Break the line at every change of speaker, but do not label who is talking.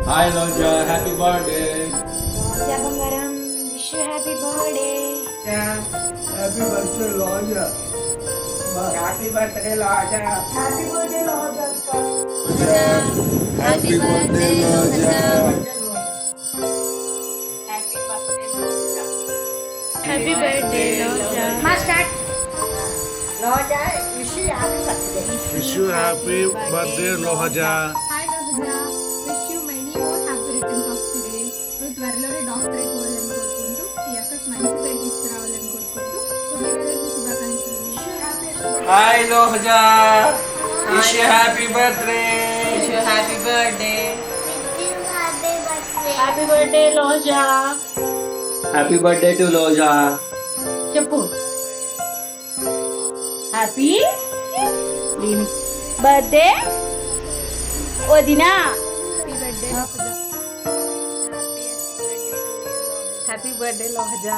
Hi Loja, happy birthday.
Roja Bangaram, wish you happy birthday.
Happy birthday, Roja. Happy birthday, Roja.
Happy birthday, Roja.
Happy birthday, Loja.
Happy birthday, Roja. Start. Roja, wish you happy birthday.
Wish you happy birthday, Loja.
Hi Roja wish you many more happy returns of the day నువ్వు త్వరలోనే doctorate పోవాలని కోరుకుంటూ ఈ అక్కకి మంచి పేరు తీసుకురావాలని కోరుకుంటూ పుట్టినరోజు శుభాకాంక్షలు
Hi Loja, wish you happy birthday.
Wish you happy birthday.
Happy birthday, Roja.
Happy birthday to Loja.
చెప్పు హ్యాపీ బర్త్డే వదినా
Happy birthday, Loja.